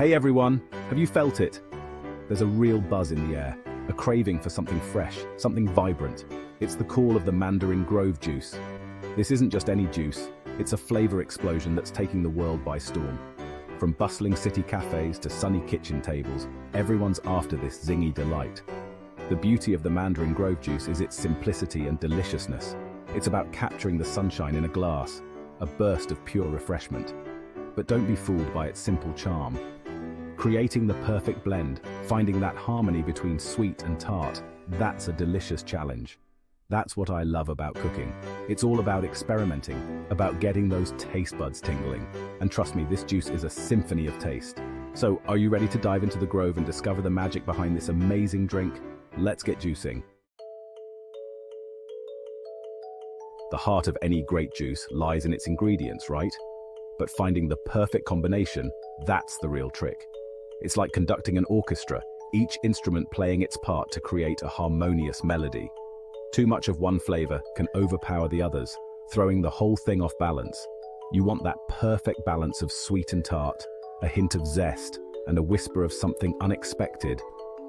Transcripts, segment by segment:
Hey everyone, have you felt it? There's a real buzz in the air, a craving for something fresh, something vibrant. It's the call of the Mandarin Grove juice. This isn't just any juice, it's a flavor explosion that's taking the world by storm. From bustling city cafes to sunny kitchen tables, everyone's after this zingy delight. The beauty of the Mandarin Grove juice is its simplicity and deliciousness. It's about capturing the sunshine in a glass, a burst of pure refreshment. But don't be fooled by its simple charm. Creating the perfect blend, finding that harmony between sweet and tart, that's a delicious challenge. That's what I love about cooking. It's all about experimenting, about getting those taste buds tingling. And trust me, this juice is a symphony of taste. So, are you ready to dive into the Grove and discover the magic behind this amazing drink? Let's get juicing. The heart of any great juice lies in its ingredients, right? But finding the perfect combination, that's the real trick. It's like conducting an orchestra, each instrument playing its part to create a harmonious melody. Too much of one flavor can overpower the others, throwing the whole thing off balance. You want that perfect balance of sweet and tart, a hint of zest, and a whisper of something unexpected.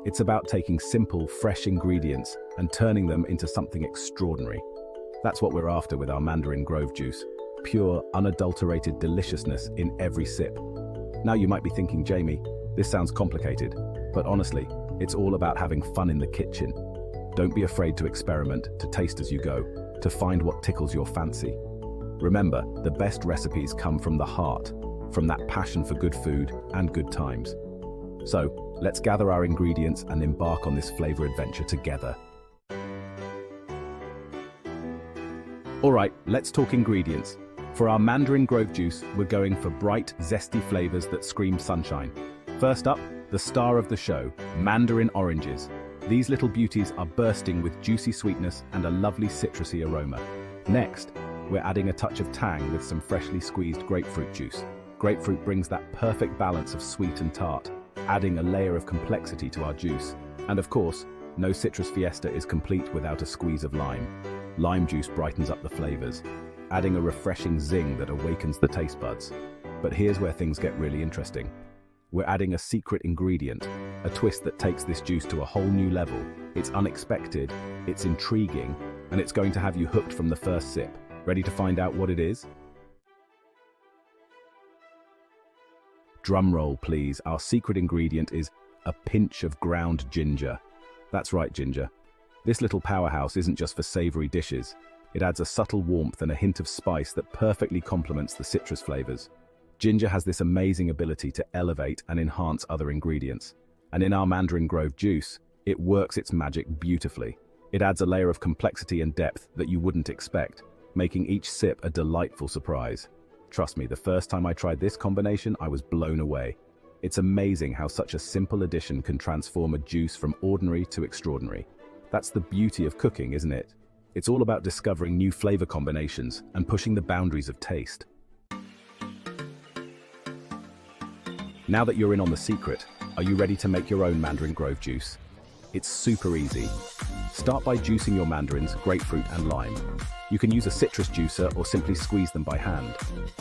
It's about taking simple, fresh ingredients and turning them into something extraordinary. That's what we're after with our Mandarin Grove juice. Pure, unadulterated deliciousness in every sip. Now you might be thinking, Jamie, this sounds complicated, but honestly, it's all about having fun in the kitchen. Don't be afraid to experiment, to taste as you go, to find what tickles your fancy. Remember, the best recipes come from the heart, from that passion for good food and good times. So, let's gather our ingredients and embark on this flavor adventure together. Alright, let's talk ingredients. For our Mandarin Grove juice, we're going for bright, zesty flavors that scream sunshine. First up, the star of the show, mandarin oranges. These little beauties are bursting with juicy sweetness and a lovely citrusy aroma. Next, we're adding a touch of tang with some freshly squeezed grapefruit juice. Grapefruit brings that perfect balance of sweet and tart, adding a layer of complexity to our juice. And of course, no citrus fiesta is complete without a squeeze of lime. Lime juice brightens up the flavors, adding a refreshing zing that awakens the taste buds. But here's where things get really interesting. We're adding a secret ingredient, a twist that takes this juice to a whole new level. It's unexpected, it's intriguing, and it's going to have you hooked from the first sip. Ready to find out what it is? Drum roll, please. Our secret ingredient is a pinch of ground ginger. That's right, ginger. This little powerhouse isn't just for savory dishes. It adds a subtle warmth and a hint of spice that perfectly complements the citrus flavors. Ginger has this amazing ability to elevate and enhance other ingredients. And in our Mandarin Grove juice, it works its magic beautifully. It adds a layer of complexity and depth that you wouldn't expect, making each sip a delightful surprise. Trust me, the first time I tried this combination, I was blown away. It's amazing how such a simple addition can transform a juice from ordinary to extraordinary. That's the beauty of cooking, isn't it? It's all about discovering new flavor combinations and pushing the boundaries of taste. Now that you're in on the secret, are you ready to make your own Mandarin Grove juice? It's super easy. Start by juicing your mandarins, grapefruit and lime. You can use a citrus juicer or simply squeeze them by hand.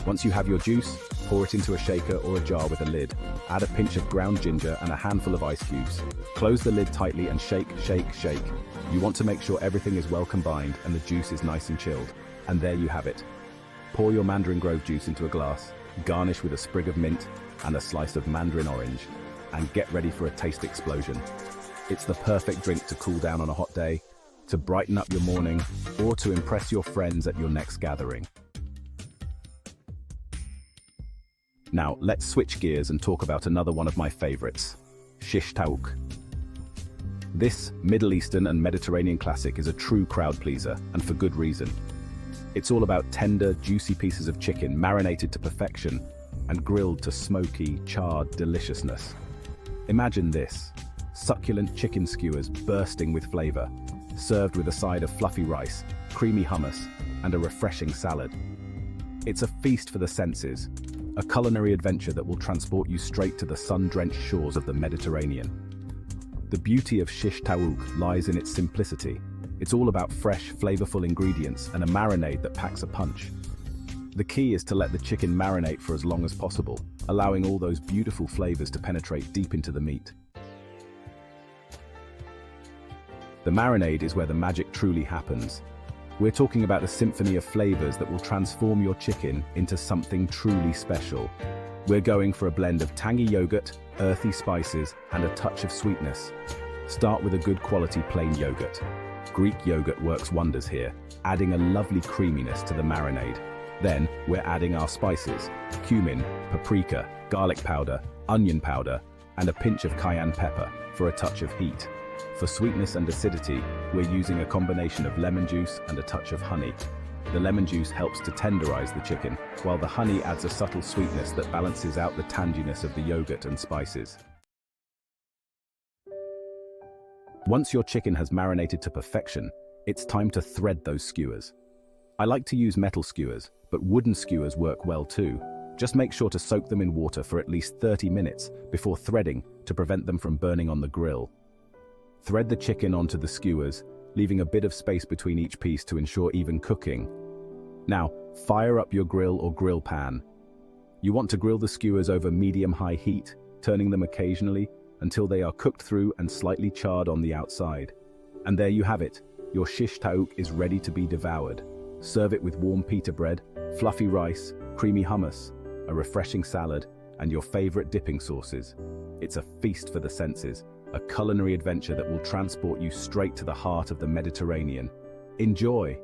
Once you have your juice, pour it into a shaker or a jar with a lid. Add a pinch of ground ginger and a handful of ice cubes. Close the lid tightly and shake, shake, shake. You want to make sure everything is well combined and the juice is nice and chilled. And there you have it. Pour your Mandarin Grove juice into a glass, garnish with a sprig of mint and a slice of mandarin orange, and get ready for a taste explosion. It's the perfect drink to cool down on a hot day, to brighten up your morning, or to impress your friends at your next gathering. Now, let's switch gears and talk about another one of my favorites, Shish Taouk. This Middle Eastern and Mediterranean classic is a true crowd pleaser, and for good reason. It's all about tender, juicy pieces of chicken marinated to perfection and grilled to smoky, charred deliciousness. Imagine this, succulent chicken skewers bursting with flavor, served with a side of fluffy rice, creamy hummus, and a refreshing salad. It's a feast for the senses, a culinary adventure that will transport you straight to the sun-drenched shores of the Mediterranean. The beauty of Shish Taouk lies in its simplicity. It's all about fresh, flavorful ingredients and a marinade that packs a punch. The key is to let the chicken marinate for as long as possible, allowing all those beautiful flavors to penetrate deep into the meat. The marinade is where the magic truly happens. We're talking about a symphony of flavors that will transform your chicken into something truly special. We're going for a blend of tangy yogurt, earthy spices, and a touch of sweetness. Start with a good quality plain yogurt. Greek yogurt works wonders here, adding a lovely creaminess to the marinade. Then, we're adding our spices: cumin, paprika, garlic powder, onion powder, and a pinch of cayenne pepper for a touch of heat. For sweetness and acidity, we're using a combination of lemon juice and a touch of honey. The lemon juice helps to tenderize the chicken, while the honey adds a subtle sweetness that balances out the tanginess of the yogurt and spices. Once your chicken has marinated to perfection, it's time to thread those skewers. I like to use metal skewers, but wooden skewers work well too. Just make sure to soak them in water for at least 30 minutes before threading to prevent them from burning on the grill. Thread the chicken onto the skewers, leaving a bit of space between each piece to ensure even cooking. Now, fire up your grill or grill pan. You want to grill the skewers over medium-high heat, turning them occasionally until they are cooked through and slightly charred on the outside. And there you have it. Your shish taouk is ready to be devoured. Serve it with warm pita bread, fluffy rice, creamy hummus, a refreshing salad, and your favorite dipping sauces. It's a feast for the senses, a culinary adventure that will transport you straight to the heart of the Mediterranean. Enjoy!